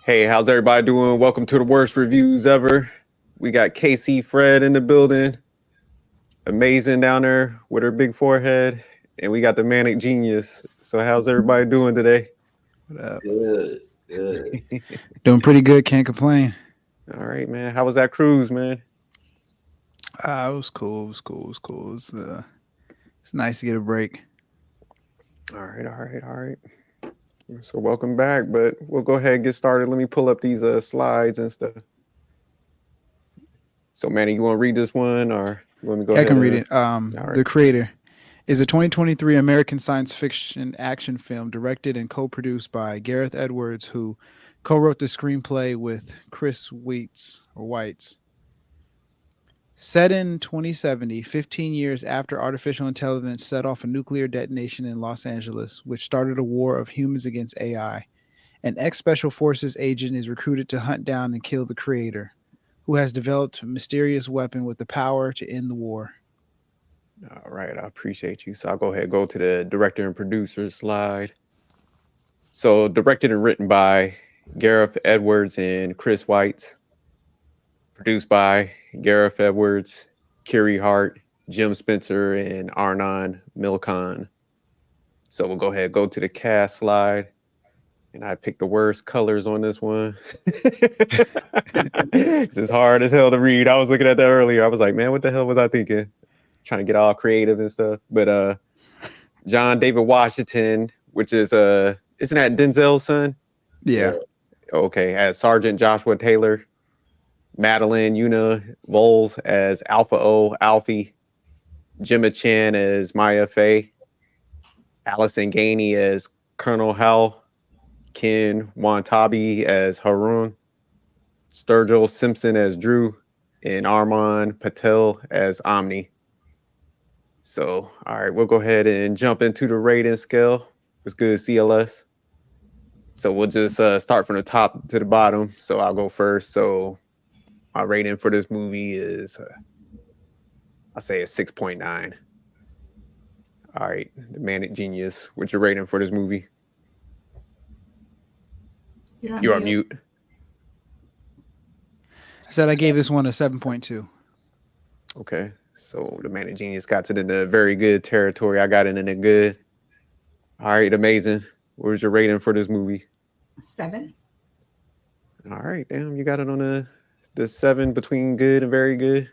Hey, how's everybody doing? Welcome to the worst reviews ever. We got KC Fred in the building. Amazing down there with her big forehead. And we got the manic genius. So how's everybody doing today? What up? Good, good. Doing pretty good. Can't complain. All right, man. How was that cruise, man? It was cool. It was cool. It was cool. It's nice to get a break. All right. So welcome back, but we'll go ahead and get started. Let me pull up these slides and stuff. So Manny, you want to read this one or you want me to go Yeah, I ahead can read and it. all right. The creator is a 2023 American science fiction action film directed and co-produced by Gareth Edwards, who co-wrote the screenplay with Chris Weitz. Set in 2070, 15 years after artificial intelligence set off a nuclear detonation in Los Angeles, which started a war of humans against AI, an ex Special Forces agent is recruited to hunt down and kill the creator, who has developed a mysterious weapon with the power to end the war. All right, I appreciate you. So I'll go ahead and go to the director and producer slide. So directed and written by Gareth Edwards and Chris Weitz. Produced by Gareth Edwards, Kiri Hart, Jim Spencer, and Arnon Milcon. So we'll go ahead and go to the cast slide. And I picked the worst colors on this one. It's hard as hell to read. I was looking at that earlier. I was like, man, what the hell was I thinking? Trying to get all creative and stuff. But John David Washington, which is isn't that Denzel's son? Yeah. Okay, as Sergeant Joshua Taylor, Madeline Una Voles as Alpha O Alfie, Gemma Chan as Maya Fey, Allison Gainey as Colonel Hal, Ken Wantabi as Harun, Sturgill Simpson as Drew, and Armand Patel as Omni. So, all right, we'll go ahead and jump into the rating scale. It's good, CLS. So we'll just start from the top to the bottom. So I'll go first. So my rating for this movie is, I'll say a 6.9. All right, the Manic Genius. What's your rating for this movie? You're on mute. I said I gave this one a 7.2. Okay, so the Manic Genius got to the very good territory. I got it in the good. All right, amazing. What was your rating for this movie? 7. All right, damn, you got it on the 7 between good and very good.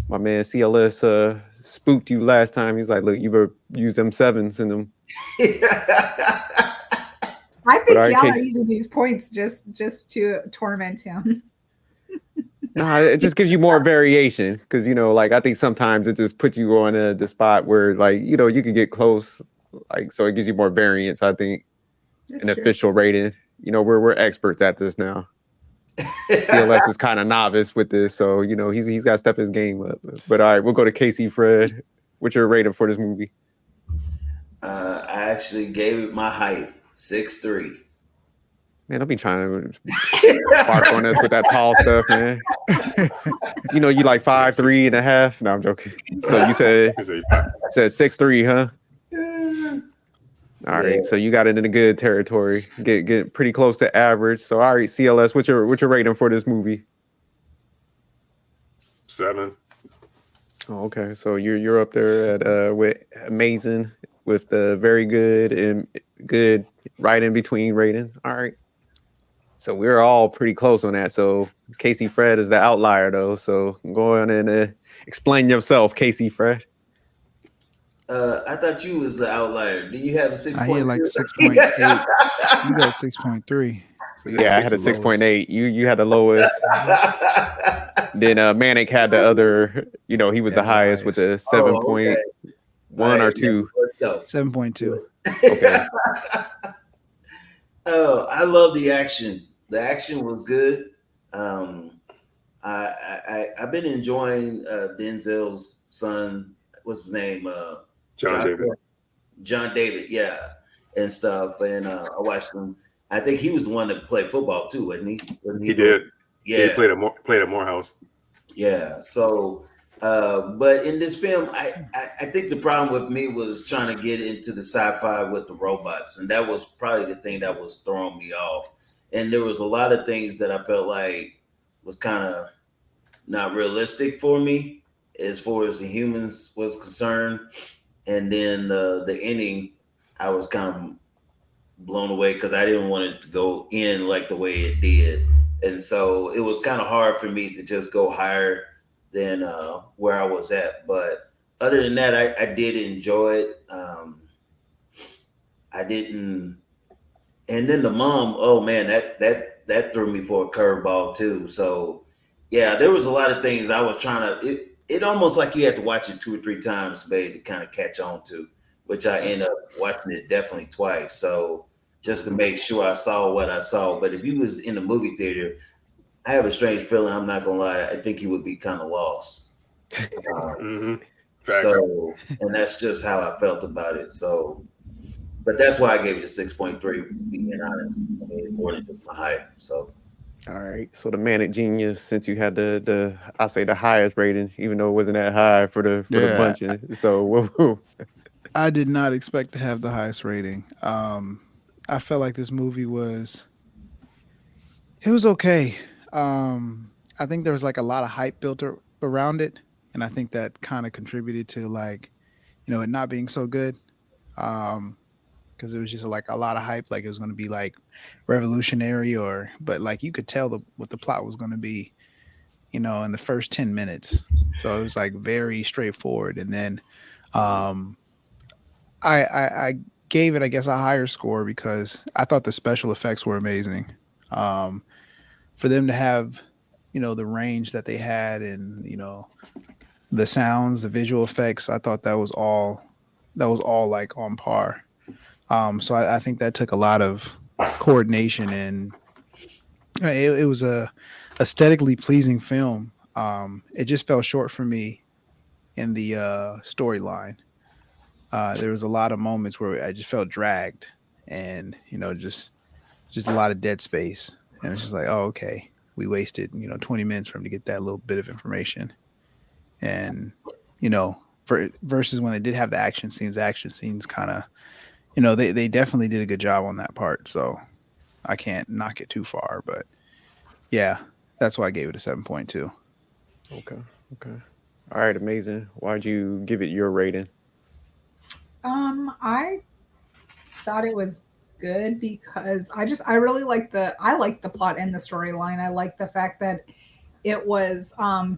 My man CLS spooked you last time. He's like, look, you better use them 7s in them. I think y'all are using these points just to torment him. Nah, it just gives you more variation because, like I think sometimes it just puts you on the spot where, like, you can get close. Like, so it gives you more variance, I think. That's an true. Official rating. We're experts at this now. CLS is kind of novice with this, so he's got to step his game up. But all right, we'll go to KC Fred. What's your rating for this movie? I actually gave it my height, 6'3". Man, I'll be trying to spark on us with that tall stuff, man. You like 5'3.5". No, I'm joking. So you said 6'3", huh? All right, so you got it in a good territory. Get pretty close to average. So all right, CLS, what's your rating for this movie? 7. Oh, okay. So you're up there at with amazing, with the very good and good right in between rating. All right. So we're all pretty close on that. So Casey Fred is the outlier though. So go on and explain yourself, Casey Fred. I thought you was the outlier. Do you have a 6.2? I had like 6.8. You got 6.3. So yeah, I had a 6.8. You had the lowest. Then Manic had the other. He was the highest with the 7.1 or 2. 7.2. Okay. Oh, I love the action. The action was good. I've been enjoying Denzel's son. What's his name? John David, yeah, and stuff. And I watched him. I think he was the one that played football too, wasn't he? He did. Yeah, he played at Morehouse. Yeah. So, but in this film, I think the problem with me was trying to get into the sci-fi with the robots, and that was probably the thing that was throwing me off. and there was a lot of things that I felt like was kind of not realistic for me as far as the humans was concerned. And then the ending, I was kind of blown away because I didn't want it to go in like the way it did, and so it was kind of hard for me to just go higher than where I was at. But other than that, I did enjoy it. I didn't, and then the mom, oh man, that threw me for a curveball too. So yeah, there was a lot of things I was trying to. It almost like you had to watch it 2 or 3 times, babe, to kind of catch on to, which I ended up watching it definitely twice. So just to make sure I saw what I saw. But if you was in the movie theater, I have a strange feeling. I'm not gonna lie. I think you would be kind of lost. So, and that's just how I felt about it. So, but that's why I gave it a 6.3. Being honest, I mean, it's more than just my height. So, All right. So the Manic Genius, since you had the I say the highest rating, even though it wasn't that high for the bunch. So woo. I did not expect to have the highest rating. I felt like this movie was okay. I think there was like a lot of hype built around it, and I think that kind of contributed to like, it not being so good. Because it was just like a lot of hype, like it was going to be like revolutionary, but like you could tell what the plot was going to be, in the first 10 minutes. So it was like very straightforward, and then I gave it, I guess, a higher score because I thought the special effects were amazing. For them to have, the range that they had, and the sounds, the visual effects, I thought that was all like on par. So I think that took a lot of coordination, and it was a aesthetically pleasing film. It just fell short for me in the storyline. There was a lot of moments where I just felt dragged, and just a lot of dead space, and it's just like, oh, okay, we wasted 20 minutes for him to get that little bit of information, and versus when they did have the action scenes kind of, they definitely did a good job on that part, so I can't knock it too far, but yeah, that's why I gave it a 7.2. Okay. All right, amazing. Why'd you give it your rating? I thought it was good because I really like the plot and the storyline. I like the fact that it was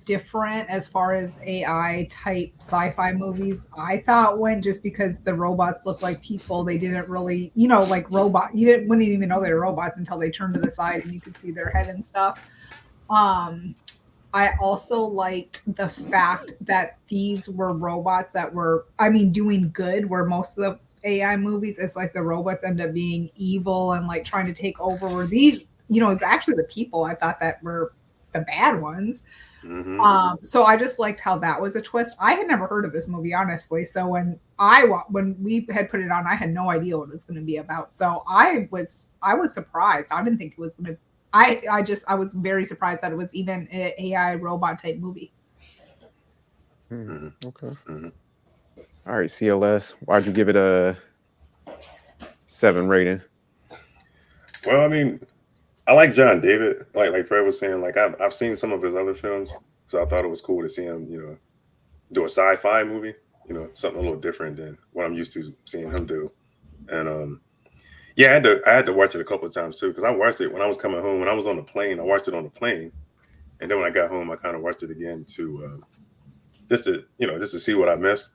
different as far as AI type sci-fi movies. I thought when just because the robots look like people, they didn't really, like wouldn't even know they were robots until they turned to the side and you could see their head and stuff. I also liked the fact that these were robots that were, doing good, where most of the AI movies, it's like the robots end up being evil and like trying to take over. Where these, it's actually the people I thought that were the bad ones. So I just liked how that was a twist. I had never heard of this movie, honestly. So when we had put it on, I had no idea what it was going to be about. So I was surprised. I didn't think it was going to. I was very surprised that it was even an AI robot type movie. Okay. All right, CLS. Why'd you give it a 7 rating? Well, I mean, I like John David. Like Fred was saying, like I've seen some of his other films, so I thought it was cool to see him, do a sci-fi movie, something a little different than what I'm used to seeing him do. And yeah, I had to watch it a couple of times too, because I watched it when I was coming home. When I was on the plane, I watched it on the plane, and then when I got home, I kind of watched it again to just to see what I missed.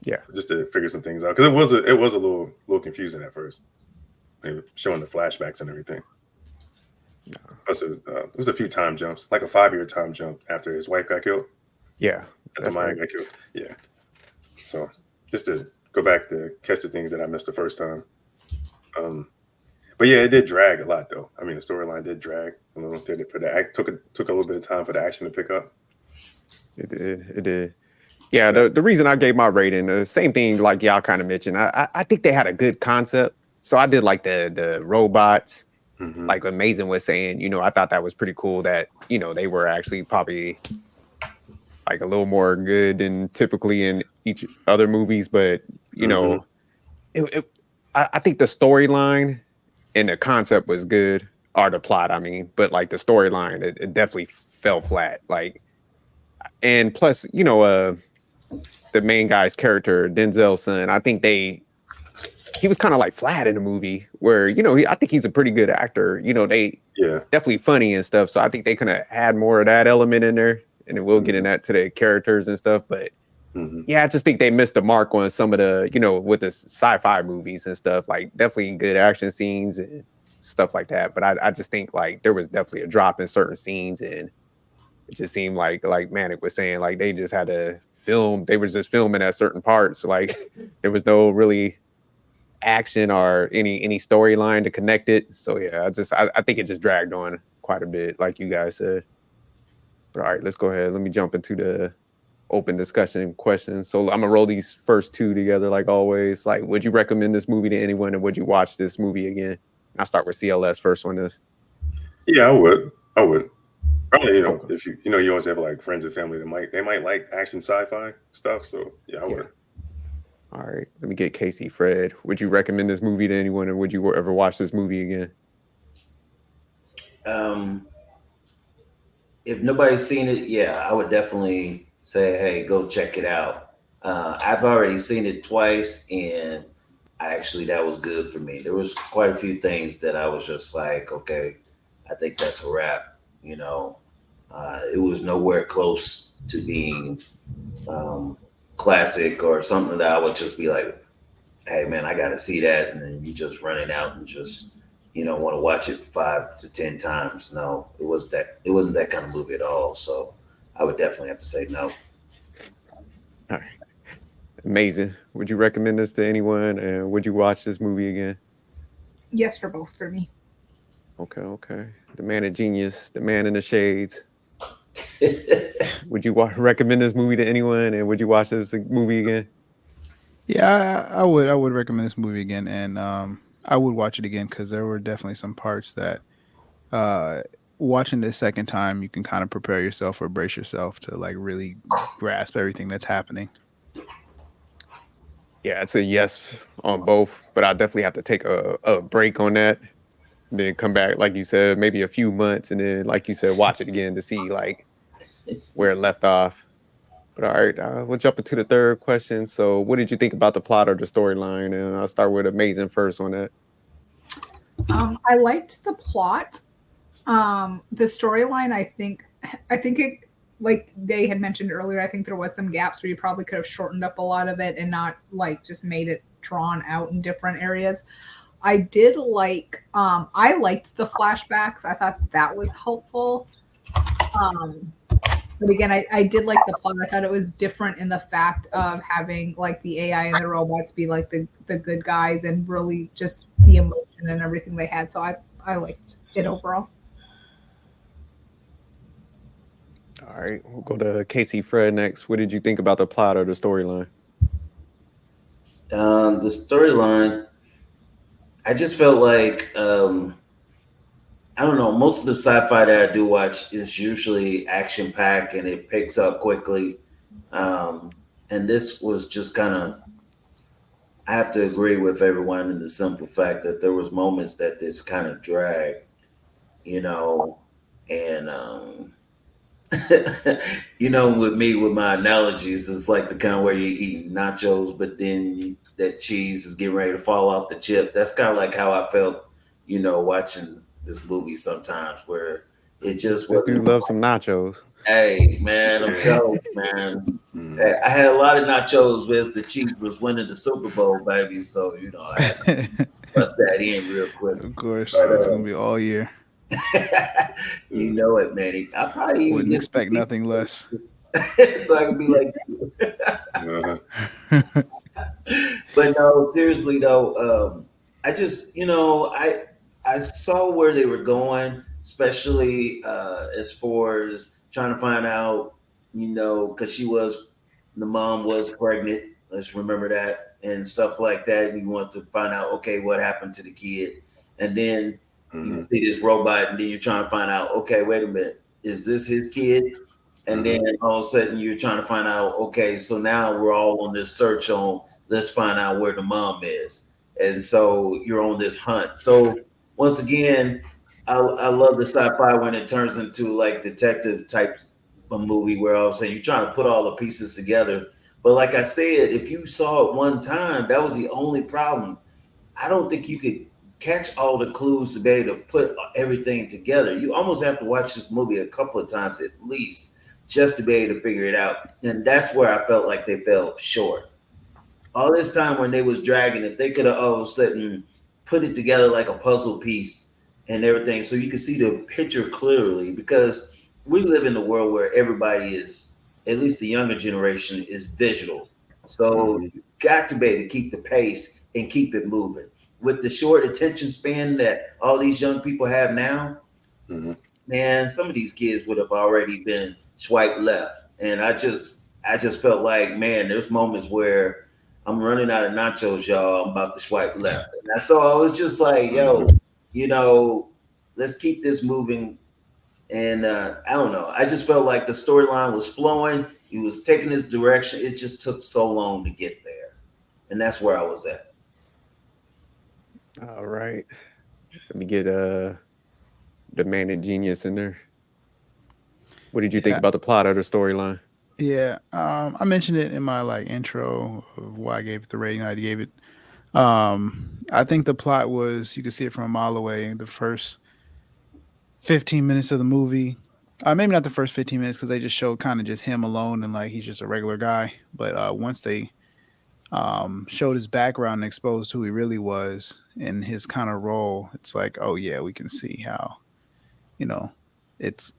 Yeah, just to figure some things out, because it was a little confusing at first, showing the flashbacks and everything. Plus, it was a few time jumps, like a 5-year time jump after his wife got killed. Yeah, after Maya got killed. Yeah. So just to go back to catch the things that I missed the first time. But yeah, it did drag a lot, though. I mean, the storyline did drag a little. Took a little bit of time for the action to pick up. It did. Yeah, the reason I gave my rating, the same thing like y'all kind of mentioned. I think they had a good concept. So I did like the robots, like Amazing was saying. I thought that was pretty cool that they were actually probably like a little more good than typically in each other movies, but I think the storyline and the concept was good. or the plot, I mean, but like the storyline, it definitely fell flat. Like, and plus, the main guy's character, Denzel's son, I think he was kind of like flat in the movie where, I think he's a pretty good actor. They Yeah. definitely funny and stuff. So I think they could have had more of that element in there. And then we'll get in that to the characters and stuff. But yeah, I just think they missed the mark on some of the, with the sci-fi movies and stuff. Like definitely good action scenes and stuff like that. But I just think like there was definitely a drop in certain scenes, and it just seemed like Manic was saying, like they just had to film. They were just filming at certain parts. Like there was no really action or any storyline to connect it. So yeah, I think it just dragged on quite a bit, like you guys said. But all right, let's go ahead. Let me jump into the open discussion questions. So I'm gonna roll these first two together, like always. Like, would you recommend this movie to anyone, and would you watch this movie again? I'll start with CLS first on this. Yeah, I would. Probably, Okay. if you always have like friends and family that they might like action sci-fi stuff. So yeah, I would. All right, let me get Casey Fred. Would you recommend this movie to anyone, and would you ever watch this movie again? If nobody's seen it, yeah, I would definitely say, hey, go check it out. I've already seen it twice, and that was good for me. There was quite a few things that I was just like, okay, I think that's a wrap. It was nowhere close to being classic or something that I would just be like, hey man, I got to see that, and then you just running out and just want to watch it 5 to 10 times. No, it wasn't that kind of movie at all. So I would definitely have to say no. All right. Amazing. Would you recommend this to anyone, and would you watch this movie again? Yes, for both for me. Okay. The man of genius, the man in the shades. Would you recommend this movie to anyone, and would you watch this movie again? Yeah, I would. I would recommend this movie again, and I would watch it again because there were definitely some parts that, watching the second time, you can kind of prepare yourself or brace yourself to like really grasp everything that's happening. Yeah, it's a yes on both, but I definitely have to take a break on that, then come back, like you said, maybe a few months, and then, like you said, watch it again to see like where it left off. But all right, we'll jump into the third question. So, what did you think about the plot or the storyline? And I'll start with Amazing first on that. I liked the plot. The storyline, I think it, like they had mentioned earlier, I think there was some gaps where you probably could have shortened up a lot of it and not like just made it drawn out in different areas. I did like, I liked the flashbacks. I thought that was helpful. But again, I did like the plot. I thought it was different in the fact of having like the AI and the robots be like the good guys, and really just the emotion and everything they had. So I liked it overall. All right, we'll go to Casey Fred next. What did you think about the plot or the storyline? The storyline, I just felt like I don't know. Most of the sci-fi that I do watch is usually action-packed and it picks up quickly. And this was just kind of. I have to agree with everyone in the simple fact that there was moments that this kind of dragged, and with me with my analogies, it's like the kind where you eat nachos, but then that cheese is getting ready to fall off the chip. That's kind of like how I felt, watching this movie sometimes, where it just This wasn't. dude loves some nachos. Hey man, I'm telling you, man. I had a lot of nachos as the Chiefs was winning the Super Bowl, baby. So I had to bust that in real quick. Of course, But, it's gonna be all year. You know it, man. I probably even Wouldn't get expect nothing less. so I can be like you. But no, seriously though, I just I saw where they were going, especially as far as trying to find out, because the mom was pregnant. Let's remember that and stuff like that. And you want to find out, okay, what happened to the kid, and then you see this robot, and then you're trying to find out, okay, wait a minute, is this his kid? And then all of a sudden you're trying to find out, okay, so now we're all on this search on, let's find out where the mom is. And so you're on this hunt. So once again, I love the sci-fi when it turns into like detective type of movie where I was saying you're trying to put all the pieces together. But like I said, if you saw it one time, that was the only problem. I don't think you could catch all the clues to be able to put everything together. You almost have to watch this movie a couple of times at least just to be able to figure it out. And that's where I felt like they fell short. All this time when they was dragging, if they could have all of a sudden put it together like a puzzle piece and everything, so you can see the picture clearly, because we live in a world where everybody is, at least the younger generation, is visual. So Mhm. you got to be able to keep the pace and keep it moving. With the short attention span that all these young people have now, Mhm. man, some of these kids would have already been swiped left. And I just felt like, man, there's moments where I'm running out of nachos, y'all. I'm about to swipe left. And so I was just like, yo, Mhm. you know, let's keep this moving. And I don't know. I just felt like the storyline was flowing. He was taking this direction. It just took so long to get there. And that's where I was at. All right. Let me get the man and genius in there. What did you think Yeah, about the plot of the storyline? yeah. I mentioned it in my like intro of why I gave it the rating I gave it. I think the plot was, you could see it from a mile away. The first 15 minutes of the movie, maybe not the first 15 minutes because they just showed kind of just him alone and like he's just a regular guy. But once they showed his background and exposed who he really was and his kind of role, it's like, oh yeah, we can see how, you know, it's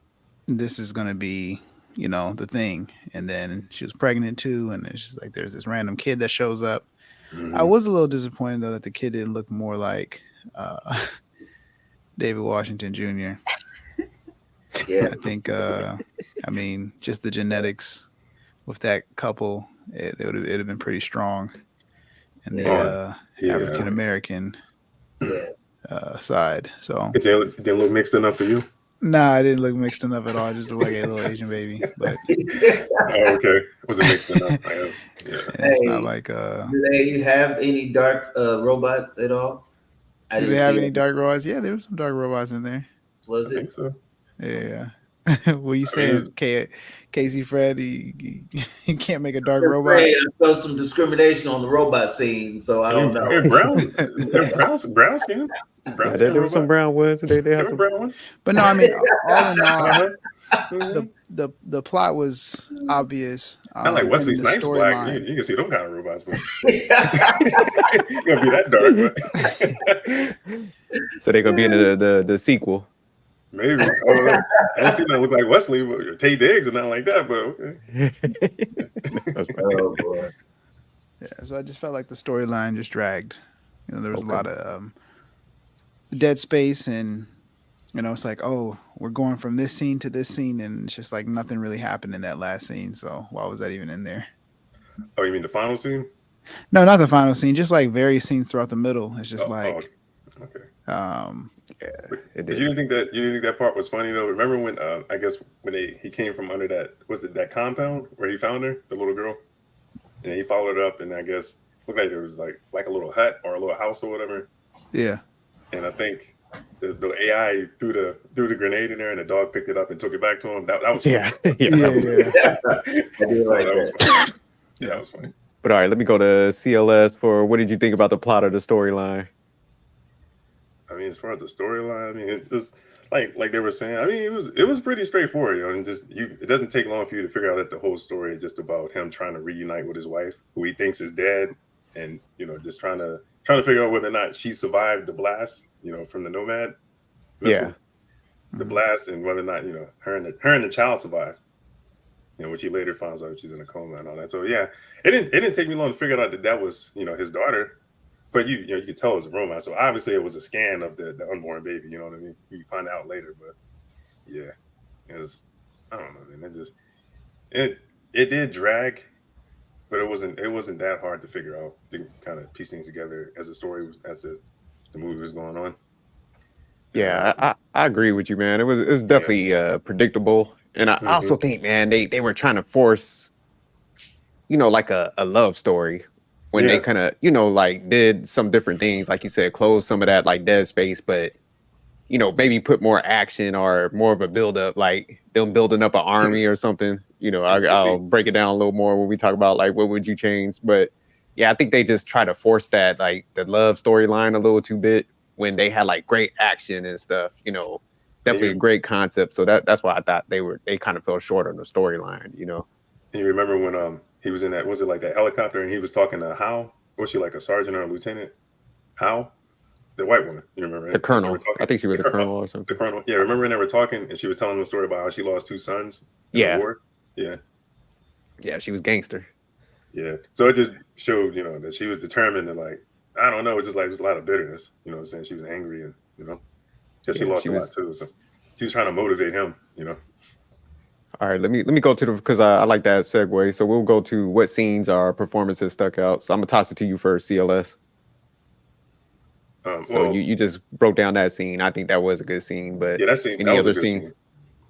this is gonna be, the thing. And then she was pregnant too, and it's just like there's this random kid that shows up. I Mhm. was a little disappointed though that the kid didn't look more like David Washington Jr. Yeah. I think, I mean, just the genetics with that couple, it'd have been pretty strong. And the Yeah. Oh, yeah. African American Yeah. side. So, It didn't look mixed enough for you. nah, I didn't look mixed enough at all. I just looked like a little Asian baby. But Oh, okay. Was it mixed enough? I guess. Yeah. it's not Hey, like, do they have any dark robots at all? I do they didn't have see any it. dark robots? Yeah, there were some dark robots in there. I Was think it? so. Yeah. What are you I mean, saying, Casey Fred? He can't make a dark Just robot. saying, I felt some discrimination on the robot scene, so I don't know. they're brown. They're brown skin. Yeah, Brown skin there was some robots. brown ones. They There had were some. brown ones. But no, I mean, all in all, Uh-huh. the Mhm. the plot was obvious, Not like Wesley and the Snipes black. You, storyline. you can see them kind of robots, but it's gonna be that dark, but So they're gonna be in the sequel. maybe. I don't know. I don't see that look like Wesley or Tay Diggs or nothing like that, but okay. That's right. Oh boy. Yeah, so I just felt like the storyline just dragged. There was a Okay. lot of dead space, and it's like, oh, we're going from this scene to this scene, and it's just like nothing really happened in that last scene. So why was that even in there? Oh, you mean the final scene? No, not the final scene. Just like various scenes throughout the middle. It's just Oh, like, okay. Yeah, But, it but did. you didn't think that part was funny though? Remember when I guess when he came from under that compound where he found her, the little girl, and he followed her up, and I guess looked like there was like a little hut or a little house or whatever, yeah, and I think the AI threw the grenade in there, and the dog picked it up and took it back to him. That was funny. Yeah, yeah. yeah, That was, yeah. I did Oh, like that was that. funny. Yeah, Yeah. that was funny. but all right, let me go to CLS for what did you think about the plot of the storyline? I mean, as far as the storyline, I mean, it just like they were saying. I mean, it was pretty straightforward, and it doesn't take long for you to figure out that the whole story is just about him trying to reunite with his wife, who he thinks is dead, and just trying to figure out whether or not she survived the blast, from the Nomad missile, Yeah. the Mhm. blast, and whether or not her and the child survived. Which he later finds out she's in a coma and all that. So yeah, it didn't take me long to figure out that was his daughter. But you could tell it was a romance. So obviously it was a scan of the unborn baby. You know what I mean? You find out later, but yeah, I don't know, man. It did drag, but it wasn't that hard to figure out to kind of piece things together as the movie was going on. Yeah, I agree with you, man. It was definitely predictable. And I also think, man, they were trying to force, like a love story when they Yeah. kind of, like did some different things, like you said, close some of that like dead space, but maybe put more action or more of a build up, like them building up an army or something. I'll break it down a little more when we talk about like what would you change. But yeah, I think they just try to force that like the love storyline a little too bit when they had like great action and stuff. Definitely a great concept. So that's why I thought they kind of fell short on the storyline. And you remember when he was in that, was it like that helicopter, and he was talking to How? Was she like a sergeant or a lieutenant? How? The white woman, you remember? The colonel. I think she was a colonel or something. The colonel. Yeah, remember when they were talking and she was telling the story about how she lost 2 sons in the war? Yeah. Yeah, she was gangster. Yeah. So it just showed, that she was determined to, like, I don't know, it's just like there's a lot of bitterness. You know what I'm saying? She was angry and, because she lost a lot too. So she was trying to motivate him, All right, let me go to because I like that segue. So we'll go to what scenes or performances stuck out. So I'm gonna toss it to you first, CLS. So you just broke down that scene. I think that was a good scene, but yeah, that scene. Any other scenes?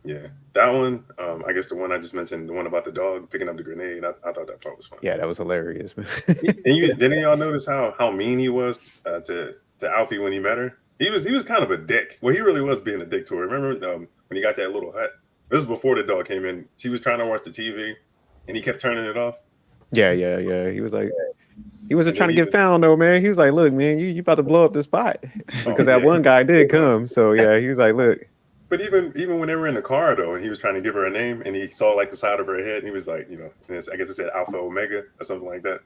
Yeah, that one. I guess the one I just mentioned, the one about the dog picking up the grenade. I thought that part was fun. Yeah, that was hilarious. And didn't y'all notice how mean he was to Alfie when he met her? He was kind of a dick. Well, he really was being a dick to her. Remember when he got that little hut? This was before the dog came in. She was trying to watch the TV, and he kept turning it off. Yeah. He was like, he wasn't trying to get found though, man. He was like, look, man, you about to blow up the spot because that one guy did come. So yeah, he was like, look. But even when they were in the car though, and he was trying to give her a name, and he saw like the side of her head, and he was like, I guess it said Alpha Omega or something like that.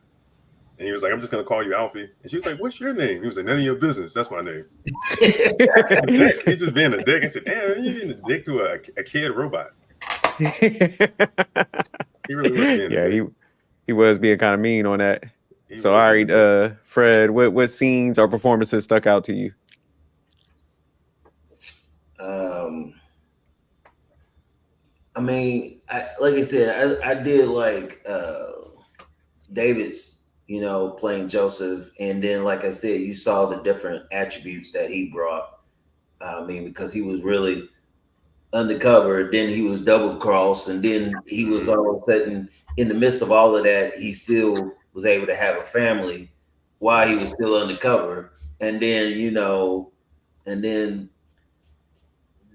And he was like, I'm just gonna call you Alfie. And she was like, what's your name? He was like, none of your business. That's my name. He's just being a dick. I said, damn, you being a dick to a kid robot. He really was being a dick. He was being kind of mean on that. So all right, Fred, what scenes or performances stuck out to you? I mean, like I said, I did like David's, playing Joseph, and then like I said, you saw the different attributes that he brought. I mean, because he was really undercover, then he was double crossed, and then he was all of a sudden in the midst of all of that, he still was able to have a family while he was still undercover. And then, and then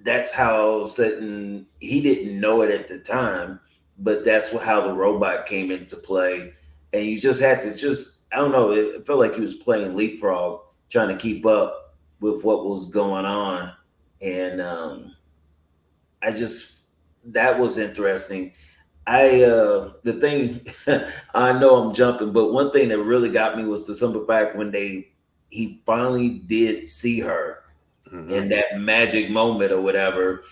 that's how certain he didn't know it at the time, but that's how the robot came into play. And you just had to I don't know, it felt like he was playing leapfrog, trying to keep up with what was going on. And that was interesting. The thing, I know I'm jumping, but one thing that really got me was the simple fact when he finally did see her in that magic moment or whatever.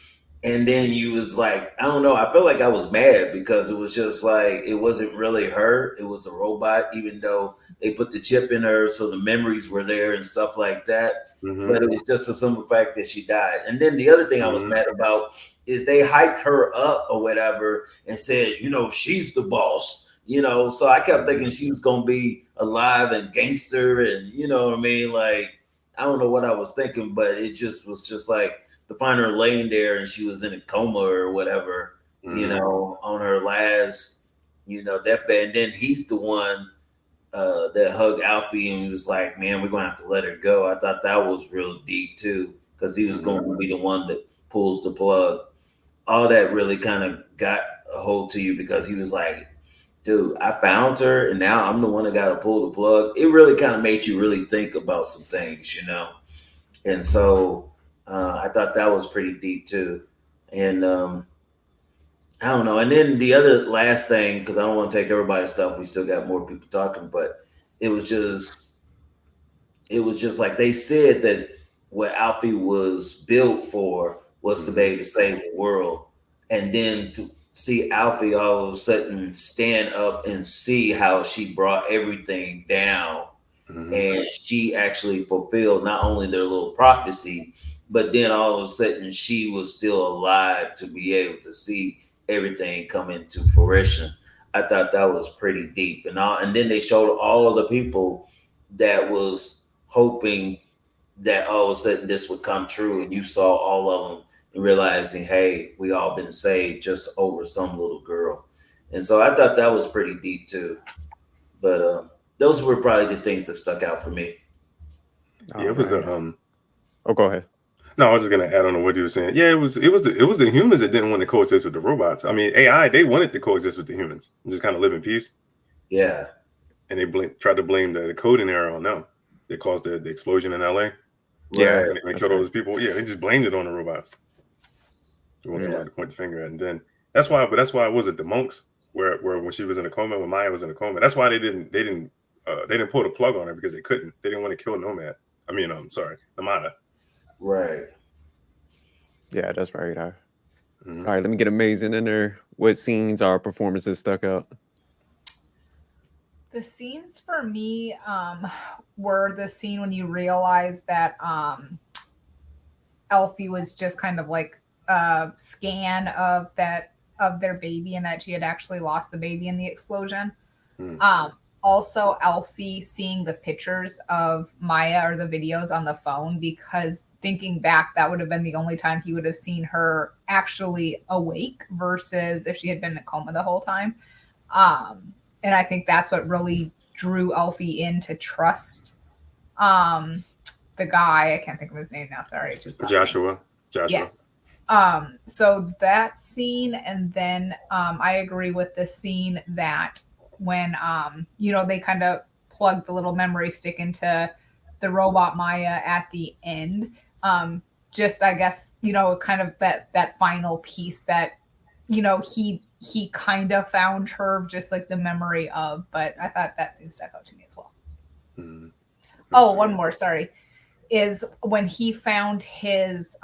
And then you was like, I don't know, I felt like I was mad because it was just like, it wasn't really her, it was the robot, even though they put the chip in her so the memories were there and stuff like that. But it was just a simple fact that she died. And then the other thing I was mad about is they hyped her up or whatever and said, she's the boss, so I kept thinking she was going to be alive and gangster and, you know what I mean? Like, I don't know what I was thinking, but it just was just like, to find her laying there and she was in a coma or whatever, on her last, deathbed. And then he's the one that hugged Alfie and was like, man, we're going to have to let her go. I thought that was real deep too, because he was going to be the one that pulls the plug. All that really kind of got a hold to you because he was like, dude, I found her and now I'm the one that got to pull the plug. It really kind of made you really think about some things, And so I thought that was pretty deep too. And I don't know. And then the other last thing, because I don't want to take everybody's stuff, we still got more people talking, but it was just like they said that what Alfie was built for was to be able to save the world. And then to see Alfie all of a sudden stand up and see how she brought everything down. And she actually fulfilled not only their little prophecy, but then all of a sudden she was still alive to be able to see everything come into fruition. I thought that was pretty deep. And then they showed all of the people that was hoping that all of a sudden this would come true. And you saw all of them and realizing, hey, we all been saved just over some little girl. And so I thought that was pretty deep too. But those were probably the things that stuck out for me. Yeah, it was Oh, go ahead. No, I was just gonna add on to what you were saying. Yeah, it was the humans that didn't want to coexist with the robots. I mean, AI, they wanted to coexist with the humans and just kind of live in peace. Yeah. And they tried to blame the coding error on them. They caused the explosion in LA Yeah, Right. and they that's killed all right. those people. Yeah, they just blamed it on the robots. They want Yeah. somebody to point the finger at, and then that's why was it the monks where when she was in a coma, when Maya was in a coma. That's why they didn't pull the plug on her because they couldn't. They didn't want to kill Nomad. I mean, sorry, Namada. Right. Yeah, that's right. All Mhm. right, let me get amazing in there. What scenes or performances stuck out? The scenes for me were the scene when you realize that Elfie was just kind of like a scan of their baby and that she had actually lost the baby in the explosion. Mm. Also Elfie seeing the pictures of Maya or the videos on the phone, because thinking back, that would have been the only time he would have seen her actually awake versus if she had been in a coma the whole time. And I think that's what really drew Elfie in to trust the guy. I can't think of his name now. Sorry, it's just Joshua. Yes. So that scene, and then I agree with the scene that when they kind of plug the little memory stick into the robot Maya at the end. Just I guess, kind of that final piece that, he kind of found her, just like the memory of, but I thought that scene stuck out to me as well. Mm. Oh, one more, sorry. Is when he found his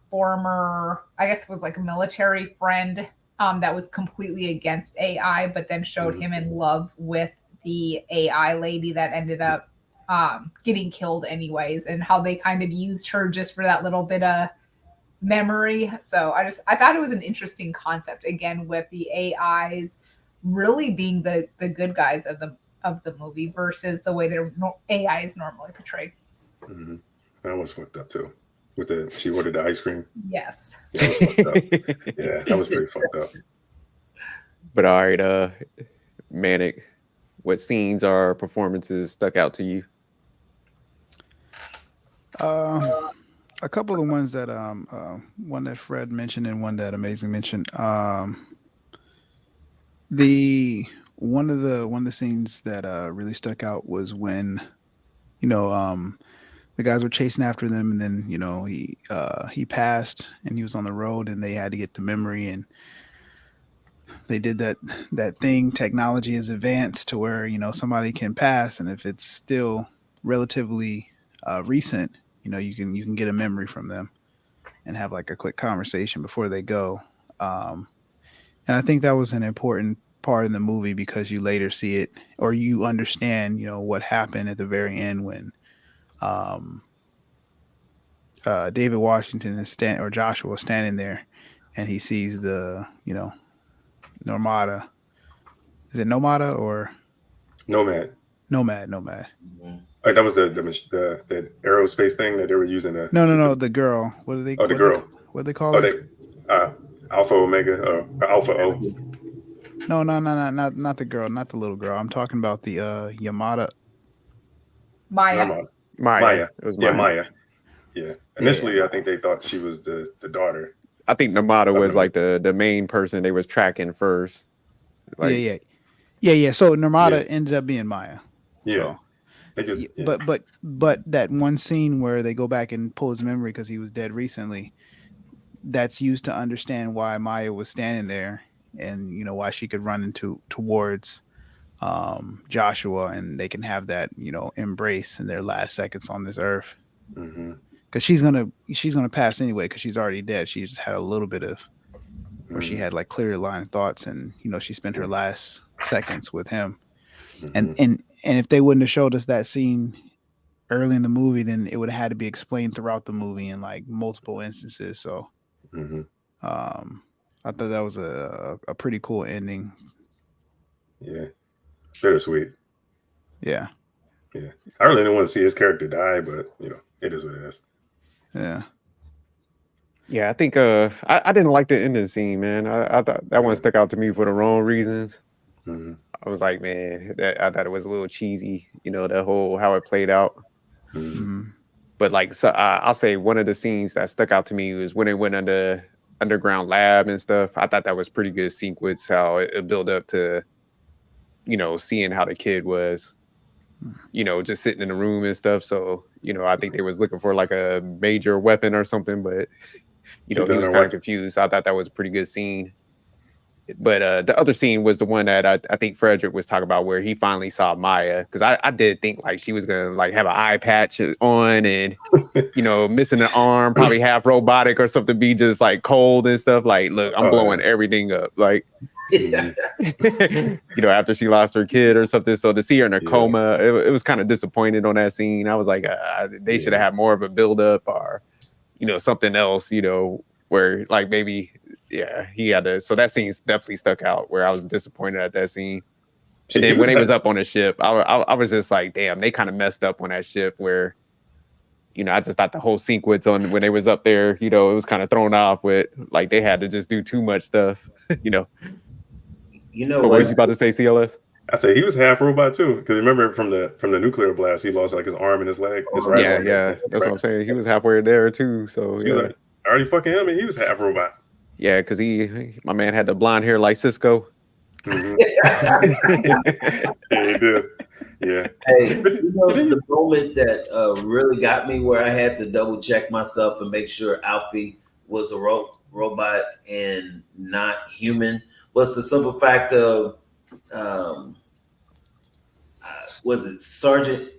former, I guess it was like a military friend that was completely against AI, but then showed him in love with the AI lady that ended up getting killed anyways, and how they kind of used her just for that little bit of memory. So I thought it was an interesting concept, again, with the AIs really being the good guys of the movie versus the way their AI is normally portrayed. Mm-hmm. That was fucked up too. She ordered the ice cream. Yes. Yeah, that was fucked up. Yeah, that was pretty fucked up. But all right, Manic, what scenes or performances stuck out to you? A couple of the ones that one that Fred mentioned and one that Amazing mentioned. The one of the scenes that really stuck out was when the guys were chasing after them, and then he passed and he was on the road, and they had to get the memory, and they did that thing. Technology is advanced to where somebody can pass, and if it's still relatively recent, you can get a memory from them and have like a quick conversation before they go. And I think that was an important part in the movie because you later see it, or you understand what happened at the very end when David Washington or Joshua standing there, and he sees the Nomada. Is it Nomada or Nomad. Nomad? Mm-hmm. That was the aerospace thing that they were using. No. The girl. What do they? Oh, the girl. What do they call Oh, her? Alpha Omega or Alpha O. No, not the girl, not the little girl. I'm talking about the Yamada. Maya. Maya. It was Yeah, Maya. Maya. Yeah. Initially, I think they thought she was the daughter. I think Namada was like the main person they was tracking first. Like, Yeah. So Narmada ended up being Maya. Yeah. So, but that one scene where they go back and pull his memory because he was dead recently, that's used to understand why Maya was standing there, and why she could run towards Joshua, and they can have that embrace in their last seconds on this earth. Mm-hmm. Because she's gonna pass anyway, because she's already dead. She just had a little bit of where she had like clear line of thoughts, and she spent her last seconds with him. Mm-hmm. And if they wouldn't have showed us that scene early in the movie, then it would have had to be explained throughout the movie in like multiple instances. So I thought that was a pretty cool ending. Yeah, bittersweet. Yeah. I really didn't want to see his character die, but it is what it is. Yeah, I think I didn't like the ending scene, man. I thought that one stuck out to me for the wrong reasons. Mm-hmm. I was like, man, I thought it was a little cheesy, that whole how it played out. Mm-hmm. But like, so I'll say one of the scenes that stuck out to me was when they went under underground lab and stuff. I thought that was pretty good sequence. How it built up to, seeing how the kid was, just sitting in the room and stuff. So, I think they was looking for like a major weapon or something, but he was kind of confused. I thought that was a pretty good scene. But the other scene was the one that I think Frederick was talking about, where he finally saw Maya, because I did think like she was gonna like have an eye patch on and missing an arm, probably half robotic or something, be just like cold and stuff. Like, look, I'm blowing everything up, like after she lost her kid or something. So to see her in a coma, it was kind of disappointed on that scene. I was like, they should have had more of a build up or something else, where like maybe. Yeah, he had to. So that scene definitely stuck out, where I was disappointed at that scene. And then when he was up on the ship, I was just like, damn, they kind of messed up on that ship. Where, I just thought the whole sequence on when they was up there, it was kind of thrown off with like they had to just do too much stuff. But what was you about to say, CLS? I say he was half robot too, because remember from the nuclear blast, he lost like his arm and his leg. His right arm. Yeah, that's what I'm saying. He was halfway there too. So he was like, already fucking him, and he was half robot. Yeah, because my man had the blonde hair like Cisco. Mm-hmm. Yeah, he did. Yeah. Hey, the moment that really got me, where I had to double check myself and make sure Alfie was a robot and not human, was the simple fact of, was it Sergeant?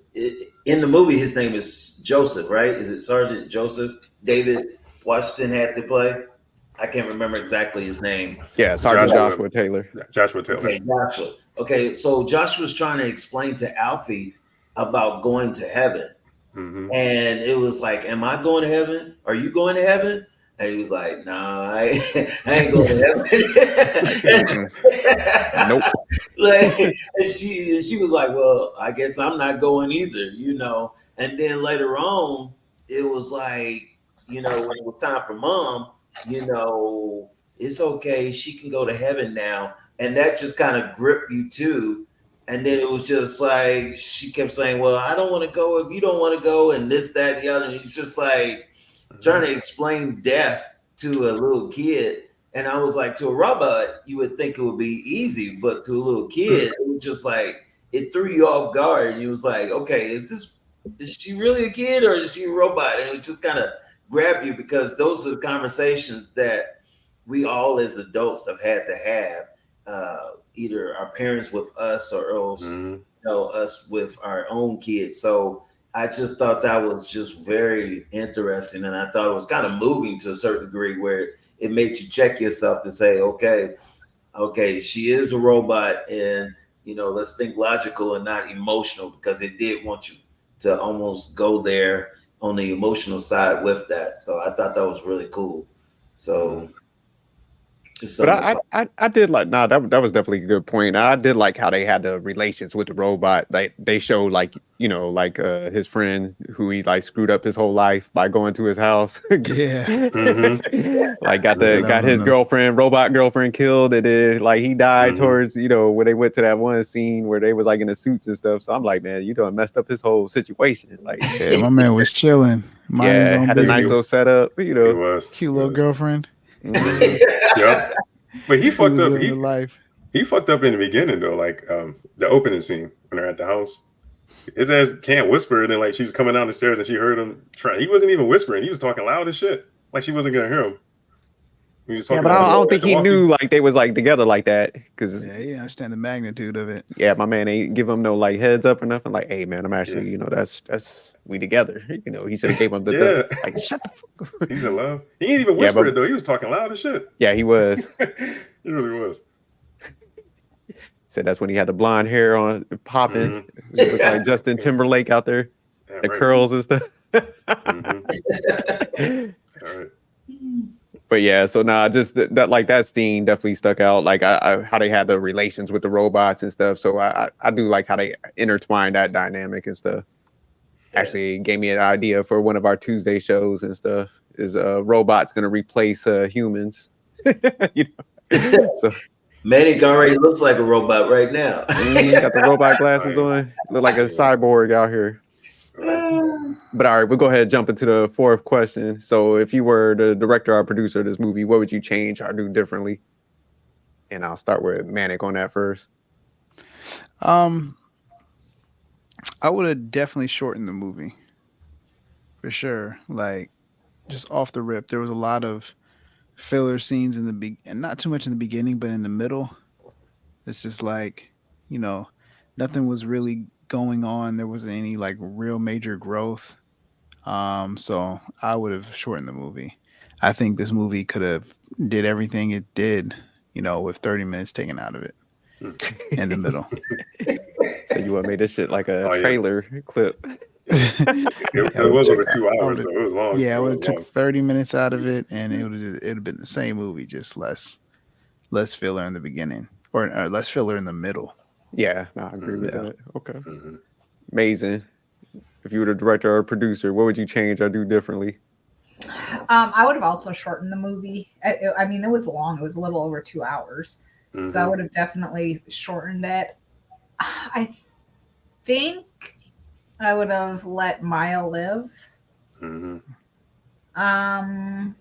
In the movie, his name is Joseph, right? Is it Sergeant Joseph David Washington had to play? I can't remember exactly his name. Yeah, Sergeant Joshua Taylor. Joshua Taylor. Okay, Joshua. Okay, so Joshua's trying to explain to Alfie about going to heaven. Mm-hmm. And it was like, am I going to heaven? Are you going to heaven? And he was like, nah, I ain't going to heaven. Nope. And she was like, well, I guess I'm not going either, And then later on, it was like, when it was time for mom, it's okay. She can go to heaven now. And that just kind of gripped you too. And then it was just like, she kept saying, well, I don't want to go if you don't want to go, and this, that, and the other. And it's just like trying to explain death to a little kid. And I was like, to a robot, you would think it would be easy, but to a little kid, it was just like, it threw you off guard. And you was like, okay, is she really a kid or is she a robot? And it just kind of grab you, because those are the conversations that we all as adults have had to have, either our parents with us or else us with our own kids. So I just thought that was just very interesting, and I thought it was kind of moving to a certain degree, where it made you check yourself to say, okay, she is a robot, and let's think logical and not emotional, because it did want you to almost go there on the emotional side with that. So I thought that was really cool. So, but I did like, that was definitely a good point. I did like how they had the relations with the robot. Like they showed like, his friend who he like screwed up his whole life by going to his house. Yeah. Mm-hmm. Like got his robot girlfriend killed, and then like he died towards, when they went to that one scene where they was like in the suits and stuff. So I'm like, man, you done messed up his whole situation. Like, yeah, my man was chilling. Had a nice little setup, He was cute little girlfriend. Yeah, but he fucked up. He fucked up in the beginning though, like the opening scene when they're at the house. His ass can't whisper, and then like she was coming down the stairs and she heard him try. He wasn't even whispering; he was talking loud as shit, like she wasn't gonna hear him. Yeah, but I don't think he knew like they was like together like that, because he didn't understand the magnitude of it. Yeah, my man ain't give him no like heads up or nothing. Like, hey man, I'm actually, that's we together. He should have gave him the like, shut the fuck. He's in love. He ain't even whispered it though. He was talking loud as shit. Yeah, he was. He really was. Said that's when he had the blonde hair on popping. He looked like Justin Timberlake out there. The curls and stuff. All right. But yeah, so just that like that scene definitely stuck out. Like how they had the relations with the robots and stuff. So I do like how they intertwined that dynamic and stuff. Actually gave me an idea for one of our Tuesday shows and stuff. Is robots going to replace humans? So Manic already looks like a robot right now. Got the robot glasses on. Look like a cyborg out here. But all right, we'll go ahead and jump into the fourth question. So if you were the director or producer of this movie, what would you change or do differently? And I'll start with Manic on that first. I would have definitely shortened the movie for sure. Like just off the rip, there was a lot of filler scenes in the and not too much in the beginning, but in the middle, it's just like, you know, nothing was really going on. There wasn't any like real major growth. So I would have shortened the movie. I think this movie could have did everything it did, you know, with 30 minutes taken out of it in the middle. So you want to make this shit like a trailer clip? It was over 2 hours, so it was long. Yeah, I would have took 30 minutes out of it, and it'd have been the same movie, just less filler in the beginning, or less filler in the middle. Yeah, no, I agree with that. Okay, amazing. If you were the director or producer, what would you change or do differently? I would have also shortened the movie. I mean, it was long. It was a little over 2 hours. So I would have definitely shortened it. I think I would have let Maya live. I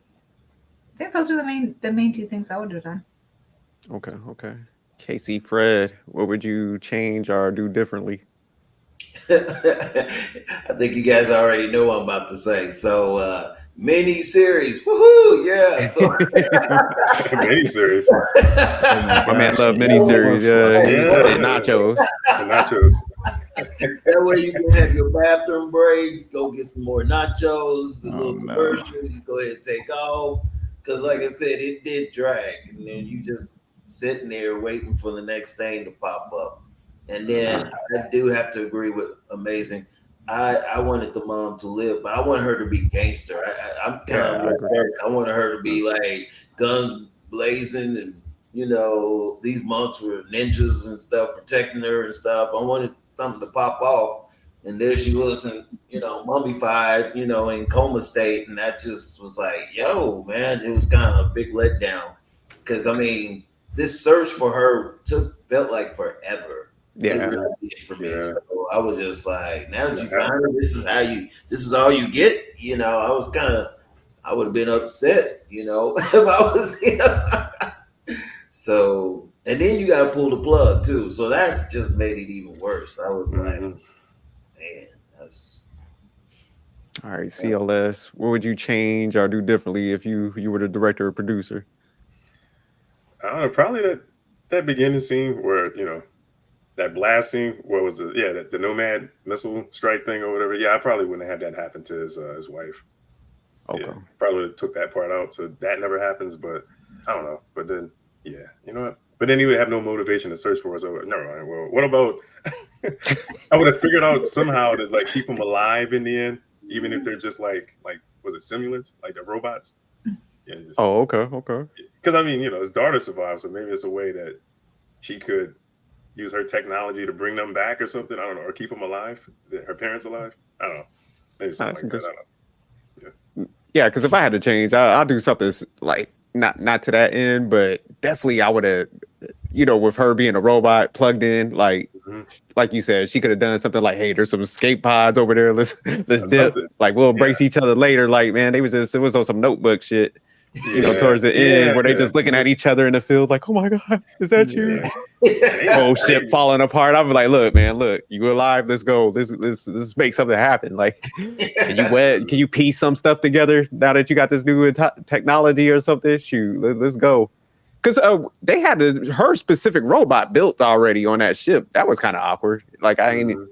think those are the main two things I would have done. Okay. Casey, Fred, what would you change or do differently? I think you guys already know what I'm about to say. So, mini series, woohoo! Yeah, so mini series. My man love mini series. Yeah. Nachos. That way you can have your bathroom breaks, go get some more nachos, the little commercial. You go ahead and take off, because like I said, it did drag, and then you just sitting there waiting for the next thing to pop up. And then I do have to agree with Amazing. I wanted the mom to live, but I want her to be gangster. I'm kind of I wanted her to be like guns blazing, and you know, these monks were ninjas and stuff protecting her and stuff. I wanted something to pop off, and there she was, and you know, mummified, you know, in coma state, and that just was like, yo, man, it was kind of a big letdown, because I mean, this search for her felt like forever. Yeah, for me. Yeah. So I was just like, now that you find her, this is all you get. You know, I would have been upset, you know, if I was him. So, and then you got to pull the plug too. So that's just made it even worse. I was like, man, that's. All right, CLS, what would you change or do differently if you were the director or producer? I don't know, probably that beginning scene where, you know, that blast scene, what was it? Yeah, the Nomad missile strike thing or whatever. Yeah, I probably wouldn't have had that happen to his wife. Okay. Yeah, probably took that part out, so that never happens. But I don't know. But then, yeah, you know what? But then he would have no motivation to search for us. So never mind. Well, what about? I would have figured out somehow to like keep them alive in the end, even if they're just like was it simulants, like the robots? Yeah. Okay. Because I mean, you know, his daughter survived, so maybe it's a way that she could use her technology to bring them back or something. I don't know, or keep them alive, her parents alive. I don't know. Maybe something like that. I don't know. Yeah, because if I had to change, I'll do something like not to that end, but definitely I would have, you know, with her being a robot plugged in, like you said, she could have done something like, hey, there's some escape pods over there. Let's dip. Something. Like we'll embrace each other later. Like, man, it was on some notebook shit. You know, towards the end where they just looking at each other in the field, like, oh my god, is that you? Whole ship falling apart. I'm like, look, man, you alive? Let's go. Let's make something happen. Like, can you piece some stuff together now that you got this new technology or something? Shoot, let's go. Because they had her specific robot built already on that ship. That was kind of awkward. Like I ain't.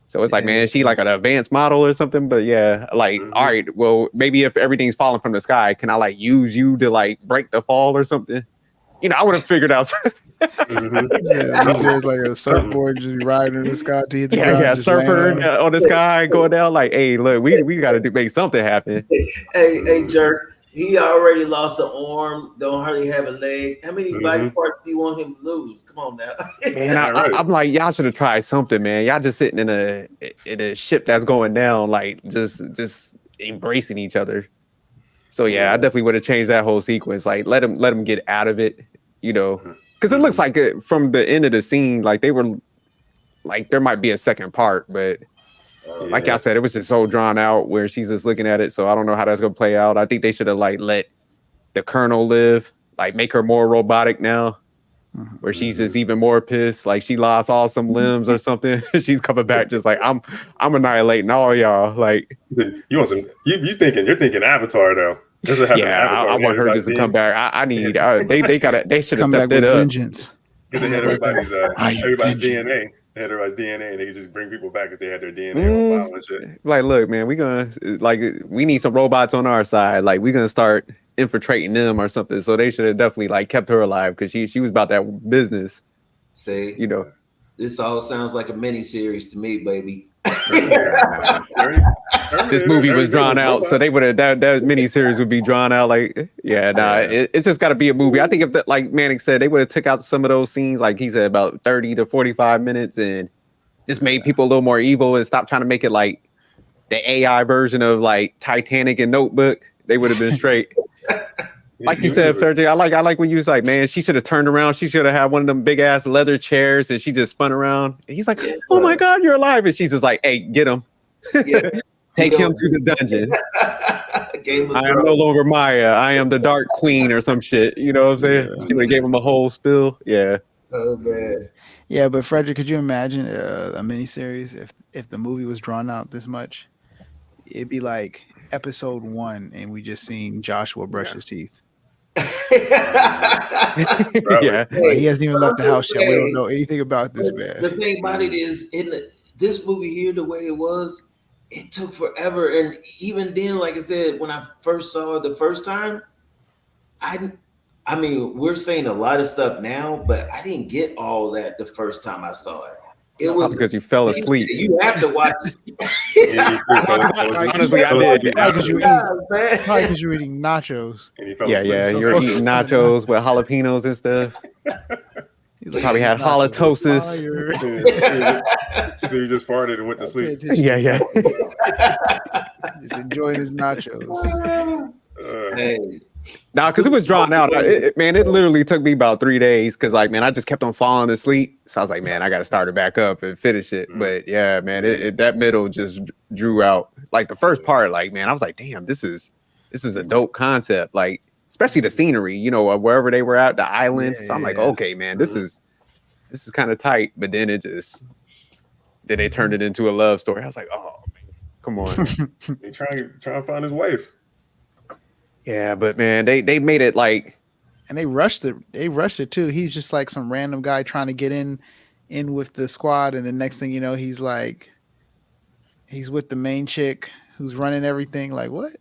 So it's like, man, is she like an advanced model or something? But yeah, like, all right, well, maybe if everything's falling from the sky, can I like use you to like break the fall or something? You know, I would have figured out. There's like a surfboard just riding in the sky to hit the ground. Yeah, surfer on the sky going down. Like, hey, look, we got to make something happen. Hey, jerk. He already lost an arm, don't hardly have a leg. How many body parts do you want him to lose? Come on now. Man, I'm like, y'all should have tried something, man. Y'all just sitting in a ship that's going down, like just embracing each other. So yeah, I definitely would have changed that whole sequence. Like let them get out of it, you know, because it looks like from the end of the scene, like they were like there might be a second part, but Like I said, it was just so drawn out where she's just looking at it. So I don't know how that's gonna play out. I think they should have like let the Colonel live, like make her more robotic now, where she's just even more pissed, like she lost all some limbs or something. She's coming back just like I'm annihilating all y'all. Like you want some? You're thinking Avatar though. This is happening. yeah, Avatar. I want her just to come back. I need they should have stepped it up. Vengeance. Because they had everybody's vengeance. DNA. They had everybody's DNA, and they could just bring people back because they had their DNA on file and shit. Like, look, man, we need some robots on our side. Like, we're gonna start infiltrating them or something. So they should have definitely like kept her alive because she was about that business. See, you know, this all sounds like a mini series to me, baby. This movie was drawn out, so they would have that mini series would be drawn out. Like, it's just got to be a movie. I think if like Manning said, they would have took out some of those scenes, like he said, about 30 to 45 minutes, and just made people a little more evil and stop trying to make it like the AI version of like Titanic and Notebook. They would have been straight. Like you said, Fergie, I like when you was like, man, she should have turned around. She should have had one of them big ass leather chairs, and she just spun around. And he's like, "Oh my God, you're alive!" And she's just like, "Hey, get him, take him to the dungeon." I am no longer Maya. I am the Dark Queen or some shit. You know what I'm saying? She would have gave him a whole spill. Yeah. Oh man. Yeah, but Frederick, could you imagine a miniseries if the movie was drawn out this much? It'd be like episode 1, and we just seen Joshua brush his teeth. Yeah, like he hasn't even left the house yet. We don't know anything about this man. The thing about it is, this movie here, the way it was, it took forever. And even then, like I said, when I first saw it the first time, I mean, we're saying a lot of stuff now, but I didn't get all that the first time I saw it. It was because you fell asleep. You have to watch it. Honestly, I did. Probably because you're eating nachos. Yeah, you're eating nachos with jalapenos and stuff. He's probably had halitosis. So you just farted and went to sleep. Yeah. Just enjoying his nachos. Hey. Nah, because it was drawn out. It literally took me about 3 days because, like, man, I just kept on falling asleep. So I was like, man, I got to start it back up and finish it. But yeah, man, that middle just drew out. Like the first part, like, man, I was like, damn, this is a dope concept. Like, especially the scenery, you know, wherever they were at, the island. So I'm like, okay, man, this is kind of tight. But then then they turned it into a love story. I was like, oh, man, come on. They trying to find his wife. Yeah, but man, they made it like, and they rushed it. They rushed it too. He's just like some random guy trying to get in with the squad, and the next thing you know, he's with the main chick who's running everything. Like, what?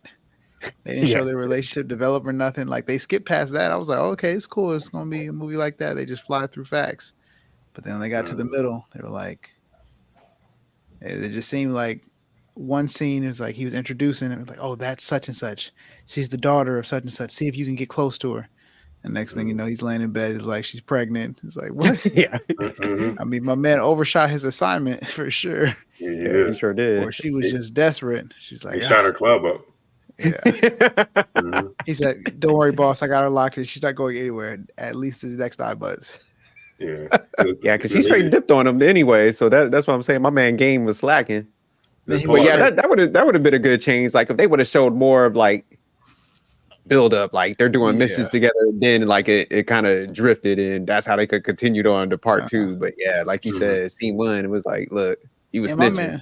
They didn't show their relationship develop or nothing. Like, they skipped past that. I was like, okay, it's cool. It's gonna be a movie like that. They just fly through facts. But then when they got to the middle, they were like, it just seemed like one scene is like he was introducing it, like, oh, that's such and such. She's the daughter of such and such. See if you can get close to her. And next thing you know, he's laying in bed. He's like, she's pregnant. He's like, what? Yeah. I mean, my man overshot his assignment for sure. Yeah, he sure did. Or she was just desperate. She's like, he shot her club up. Yeah. He said, don't worry, boss. I got her locked in. She's not going anywhere. At least his next eye buzz. Yeah. Yeah, because she straight dipped on him anyway. So that's what I'm saying. My man game was slacking. But yeah, that would have been a good change. Like if they would have showed more of like build up, like they're doing missions together, then like it kind of drifted, and that's how they could continue on to part 2. But yeah, like you said, scene 1, it was like, look, he was snitching.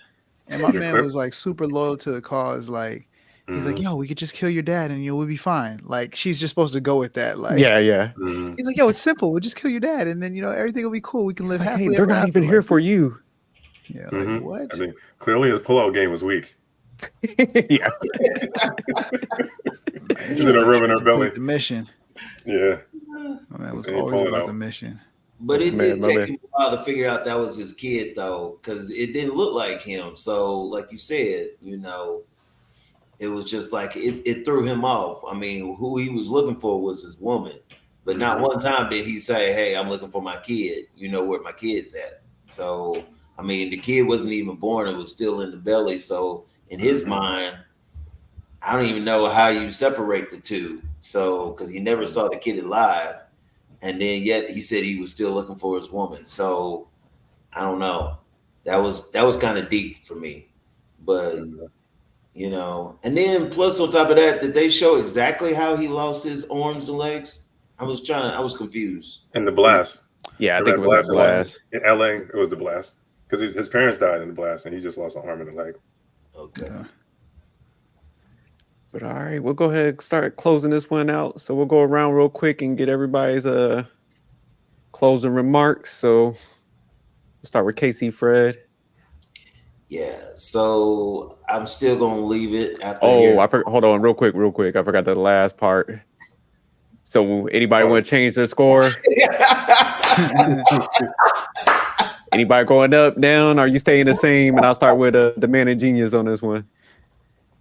My man was like super loyal to the cause. Like he's like, yo, we could just kill your dad and we'll be fine. Like she's just supposed to go with that. Like yeah. He's like, yo, it's simple. We'll just kill your dad, and then everything will be cool. We can live happily. Hey, they're not even here for you. Yeah, like what? I mean, clearly his pullout game was weak. Yeah. She's in a room in her belly. The mission. Yeah. My man was always about the mission. But it did take him a while to figure out that was his kid, though, because it didn't look like him. So, like you said, it was just like it threw him off. I mean, who he was looking for was his woman, but not one time did he say, "Hey, I'm looking for my kid. You know where my kid's at." So, I mean, the kid wasn't even born; it was still in the belly. So, in his mind, I don't even know how you separate the two. So, because he never saw the kid alive. And then yet he said he was still looking for his woman. So I don't know. That was kind of deep for me. but you know, and then plus on top of that, did they show exactly how he lost his arms and legs? I was confused. And the blast. Yeah, I Remember think it was that blast. in LA? It was the blast because his parents died in the blast, and he just lost an arm and a leg. Okay. Yeah. But all right, we'll go ahead and start closing this one out. So we'll go around real quick and get everybody's closing remarks. So we'll start with Casey Fred. Yeah, so I'm still gonna leave it after. Oh, hold on, real quick. I forgot the last part. So, anybody want to change their score? Anybody going up, down? Are you staying the same? And I'll start with the man of genius on this one.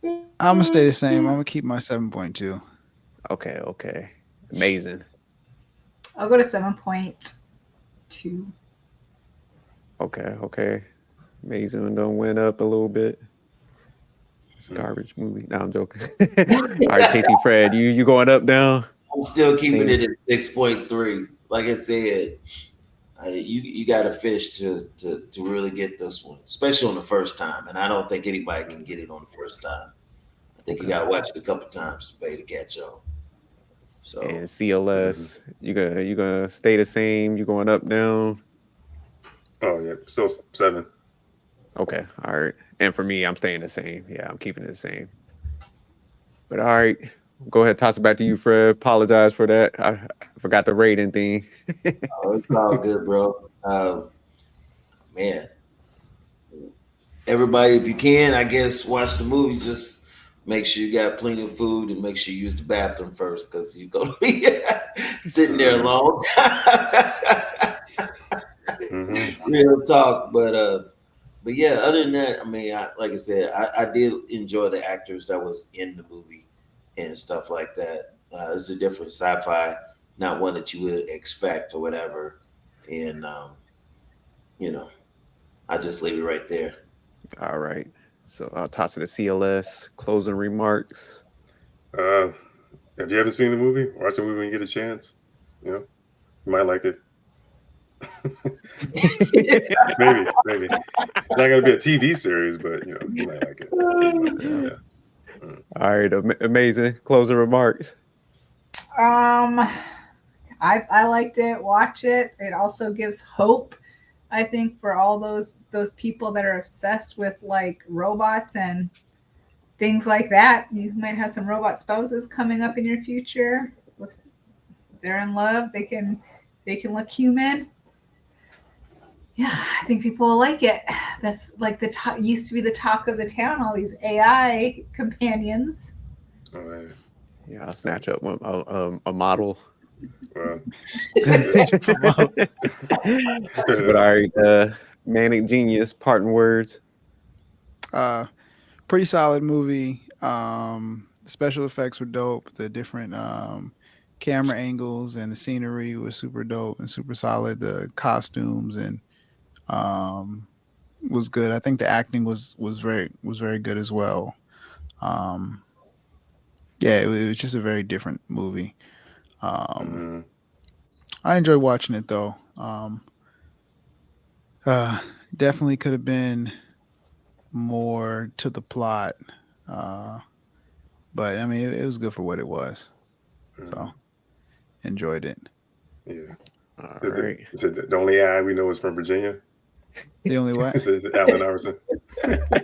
I'm gonna stay the same. I'm gonna keep my 7.2. Okay. Amazing. I'll go to 7.2. Okay. Amazing one don't went up a little bit. It's a garbage movie. No, I'm joking. All right, Casey Fred, you going up, down? I'm still keeping it at 6.3. Like I said, you got to fish to really get this one, especially on the first time. And I don't think anybody can get it on the first time. I think you got to watch it a couple times to catch on. So and CLS, you gonna stay the same? You going up, down? Oh yeah, still 7. Okay, all right. And for me, I'm staying the same. Yeah, I'm keeping it the same. But all right, go ahead, toss it back to you, Fred. Apologize for that. I forgot the rating thing. oh, it's all good, bro. Man, everybody, if you can, I guess watch the movie. Just make sure you got plenty of food and make sure you use the bathroom first because you're gonna be sitting there a long time. Real talk, but yeah, other than that, I mean, like I said, I did enjoy the actors that was in the movie and stuff like that. It's a different sci-fi, not one that you would expect or whatever. And you know, I just leave it right there. All right. So I'll toss it to CLS. Closing remarks. If you haven't seen the movie, watch the movie when you get a chance. You know, you might like it. maybe it's not gonna be a TV series, but you know you might like it. Yeah. All right, amazing closing remarks. I liked it. Watch it. It also gives hope, I think, for all those people that are obsessed with like robots and things like that. You might have some robot spouses coming up in your future. They're in love. They can look human. Yeah, I think people will like it. That's like used to be the talk of the town, all these AI companions. All right. Yeah, I'll snatch up a model. Well. But all right, Manic Genius, parting words. Pretty solid movie. The special effects were dope. The different camera angles and the scenery was super dope and super solid. The costumes and was good. I think the acting was very good as well. Yeah, it was just a very different movie. I enjoyed watching it though. Definitely could have been more to the plot, but I mean it was good for what it was. So enjoyed it. Yeah. All right. The only AI we know is from Virginia. The only what? It's Allen Iverson.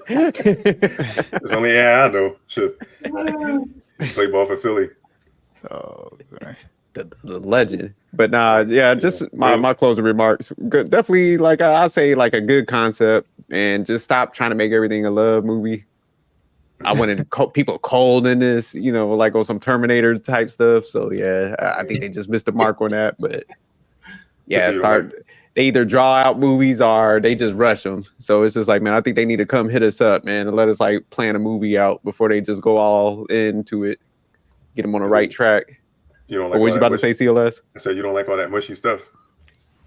It's only AI I know. Shit. Play ball for Philly. Oh, okay. The legend. But nah, yeah, just my closing remarks. Good, definitely, like I say, like a good concept, and just stop trying to make everything a love movie. I wanted people cold in this, you know, like on some Terminator type stuff. So yeah, I think they just missed the mark on that. But yeah, they either draw out movies or they just rush them. So it's just like, man, I think they need to come hit us up, man, and let us like plan a movie out before they just go all into it. Get them on the right track. You don't like what was you about to say, CLS? I said you don't like all that mushy stuff.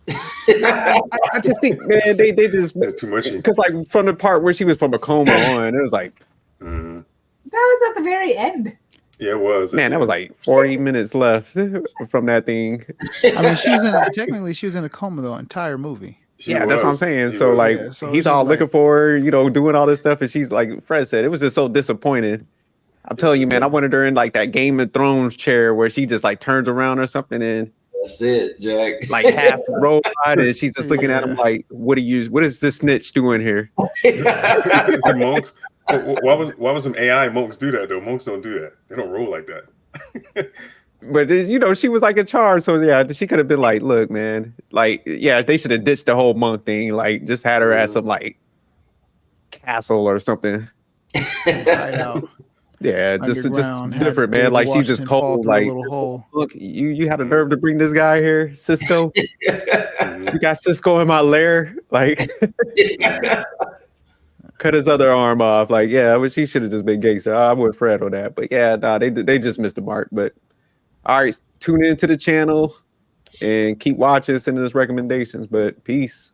I just think, man, they just it's too mushy. Because like from the part where she was from a coma on, it was like that was at the very end. Yeah, it was. Man, that was like 40 minutes left from that thing. I mean, technically she was in a coma the entire movie. She Yeah, that's what I'm was. saying. He So was. like Yeah, so he's it's all just looking like- for her, doing all this stuff, and she's like Fred said, it was just so disappointing. I'm telling you, man, I wanted her in like that Game of Thrones chair where she just like turns around or something and That's it, Jack. like half robot, and she's just looking at him Yeah. like, what is this snitch doing here? The monks. Why was some AI monks do that though? Monks don't do that. They don't roll like that. But she was like in charge, so yeah, she could have been like, look, man, like, yeah, they should have ditched the whole monk thing, like just had her at some like castle or something. Hide out Yeah, just underground. Had different, man. David Like she's just Washington fall cold. through a Like, little hole. look, you had a nerve to bring this guy here, Cisco. Mhm. You got Cisco in my lair, like cut his other arm off. Like, yeah, but she should have just been gangster. I'm with Fred on that. But yeah, nah, they just missed the mark. But all right, tune into the channel and keep watching, sending us recommendations. But peace.